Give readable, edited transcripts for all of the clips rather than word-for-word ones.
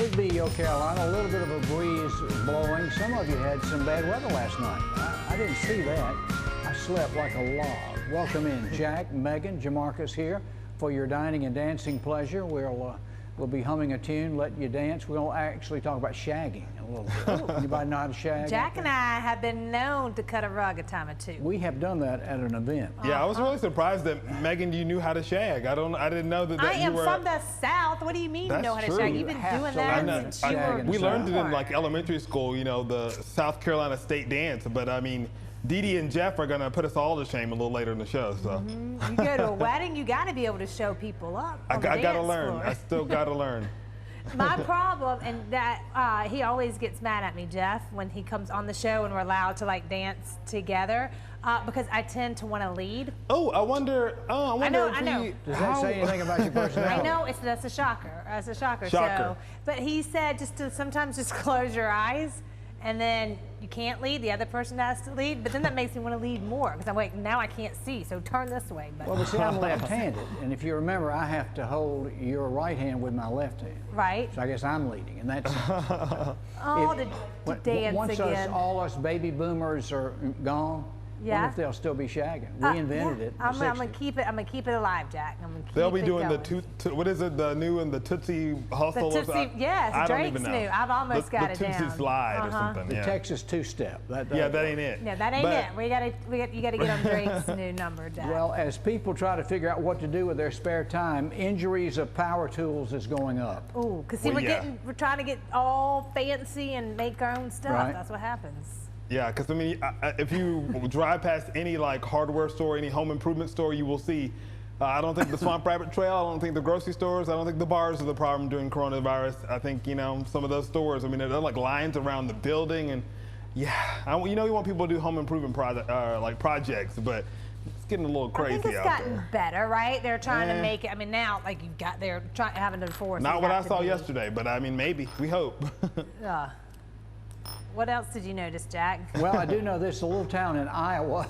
Higby, Carolina, a little bit of a breeze blowing. Some of you had some bad weather last night. I didn't see that. I slept like a log. Welcome in, Jack, Megan, Jamarcus here for your dining and dancing pleasure. We'll be humming a tune, letting you dance. We'll actually talk about shagging a little bit. Anybody know how to shag? Jack and I have been known to cut a rug a time or two. We have done that at an event. Yeah, I was really surprised that, Megan, you knew how to shag. I didn't know that, I you am were... from the South. What do you mean you know how to true. shag? You've been doing that since you were We learned it in born. like elementary school, you know, the South Carolina state dance. But I mean, Dee Dee and Jeff are gonna put us all to shame a little later in the show. So You go to a wedding, you got to be able to show people up. I on the gotta dance learn. floor. I still gotta learn. My problem, and that he always gets mad at me, Jeff, when he comes on the show and we're allowed to like dance together, because I tend to want to lead. Oh, I wonder. I know. Does that say anything about your personality? I know that's a shocker. That's a shocker. Shocker. So, but he said just to sometimes just close your eyes, and then you can't lead. The other person has to lead. But then that makes me want to lead more because I'm like, now I can't see, so turn this way. Well, see, I'm left-handed, and if you remember, I have to hold your right hand with my left hand. Right. So I guess I'm leading, and that's. To dance once again. all us baby boomers are gone, Yeah. wonder if they'll still be shagging. We invented it. In the I'm gonna 60s. keep it. I'm gonna keep it alive, Jack. I'm gonna keep They'll be it doing going. what is it? The new and the Tootsie Hustle. The Tootsie, yes, I don't Drake's even know. new. I've almost got it the down. Tootsie Slide or Uh-huh. something. The Yeah. Texas two-step. Yeah, that ain't it. No, that ain't But- it. You gotta get on Drake's new number, Jack. Well, as people try to figure out what to do with their spare time, injuries of power tools is going up. Ooh, because see, Well, we're trying to get all fancy and make our own stuff. Right. That's what happens. Yeah, because I mean, if you drive past any like hardware store, any home improvement store, you will see. I don't think the Swamp Rabbit Trail. I don't think the grocery stores. I don't think the bars are the problem during coronavirus. I think some of those stores. I mean, they're like lines around the building, and yeah, you want people to do home improvement projects, but it's getting a little crazy I think it's out gotten there. better, right? They're trying to make it. I mean, now like they're having to enforce. Not what I saw yesterday, but I mean, maybe we hope. What else did you notice, Jack? Well, I do know this, a little town in Iowa.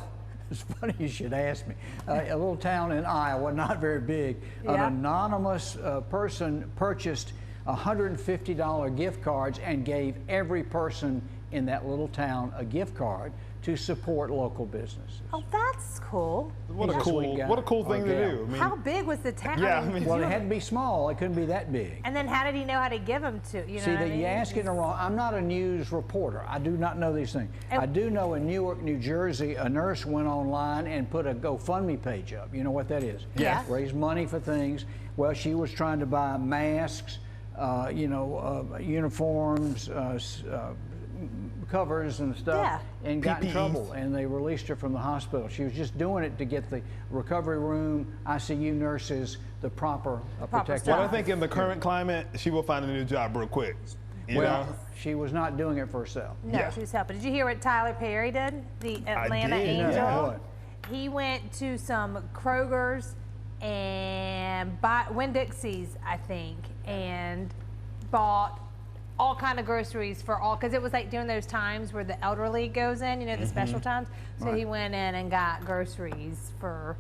It's funny you should ask me. A little town in Iowa, not very big. An Yeah. anonymous person purchased $150 gift cards and gave every person in that little town a gift card to support local businesses. Oh, that's cool. What a He's a sweet cool, guy. what a cool thing to Yeah. do. I mean, How big was the town? Yeah, I mean- Well, it had to be small. It couldn't be that big. And then how did he know how to give them to you? Know See, what I that mean? you asking the wrong. I'm not a news reporter. I do not know these things. And- I do know in Newark, New Jersey, a nurse went online and put a GoFundMe page up. You know what that is? Yes. Raise money for things. Well, she was trying to buy masks, uniforms, covers and stuff, Yeah. and got in PPEs. trouble. And they released her from the hospital. She was just doing it to get the recovery room, ICU nurses, the proper protective. stuff. Well, I think in the current climate, she will find a new job real quick. You Well, know? she was not doing it for herself. No, Yeah. she was helping. Did you hear what Tyler Perry did? The Atlanta did. Angel. Yeah, what? He went to some Kroger's and Winn-Dixie's, I think, and bought all kind of groceries for all, because it was like during those times where the elderly goes in, the special times. So Right. he went in and got groceries for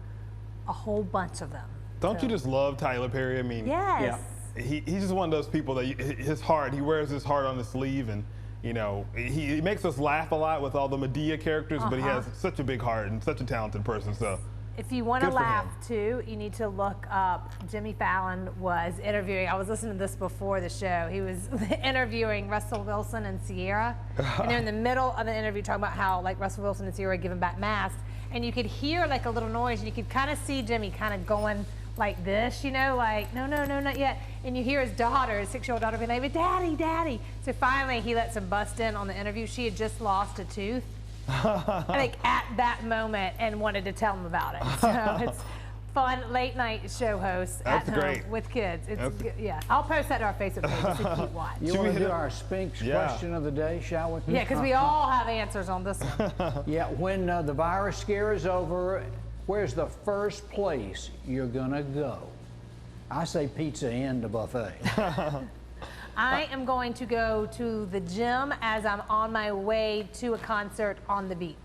a whole bunch of them. Don't you just love Tyler Perry? I mean, Yes. he's just one of those people that his heart, he wears his heart on his sleeve, and he makes us laugh a lot with all the Medea characters, but he has such a big heart and such a talented person. So If you want to Good for laugh him. too, you need to look up. Jimmy Fallon was interviewing. I was listening to this before the show. He was interviewing Russell Wilson and Sierra, and they're in the middle of the interview talking about how like Russell Wilson and Sierra giving back masks, and you could hear like a little noise, and you could kind of see Jimmy kind of going like this, like no, not yet. And you hear his daughter, his 6-year-old daughter, being like, "Daddy, Daddy." So finally, he lets him bust in on the interview. She had just lost a tooth. Like at that moment, and wanted to tell him about it. So it's fun late night show host That's at home great. with kids. It's That's- good. Yeah, I'll post that to our Facebook page just to keep watch. You Should we want to hit do it? our Spinks Yeah. question of the day, shall we? Yeah, because we all have answers on this one. Yeah, when the virus scare is over, where's the first place you're gonna go? I say Pizza Inn to buffet. I am going to go to the gym as I'm on my way to a concert on the beach.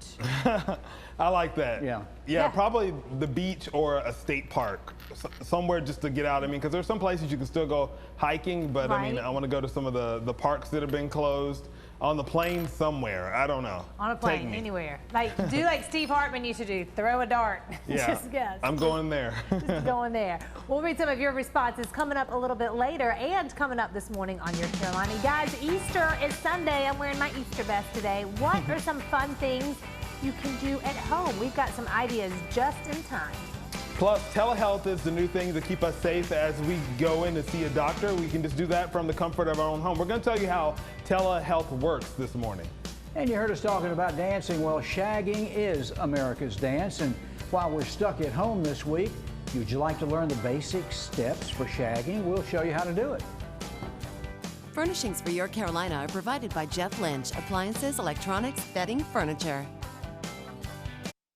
I like that. Yeah. Yeah, probably the beach or a state park, somewhere just to get out. I mean, because there's some places you can still go hiking, but I mean, Right. I want to go to some of the parks that have been closed. On the plane somewhere, I don't know. On a Take plane, me. anywhere. Like, do like Steve Hartman used to do, throw a dart. Yeah, Just guess. I'm going there. Just going there. We'll read some of your responses coming up a little bit later and coming up this morning on Your Carolina. Guys, Easter is Sunday. I'm wearing my Easter vest today. What are some fun things you can do at home? We've got some ideas just in time. Plus, telehealth is the new thing to keep us safe as we go in to see a doctor. We can just do that from the comfort of our own home. We're going to tell you how telehealth works this morning. And you heard us talking about dancing. Well, shagging is America's dance. And while we're stuck at home this week, would you like to learn the basic steps for shagging? We'll show you how to do it. Furnishings for Your Carolina are provided by Jeff Lynch, appliances, electronics, bedding, furniture.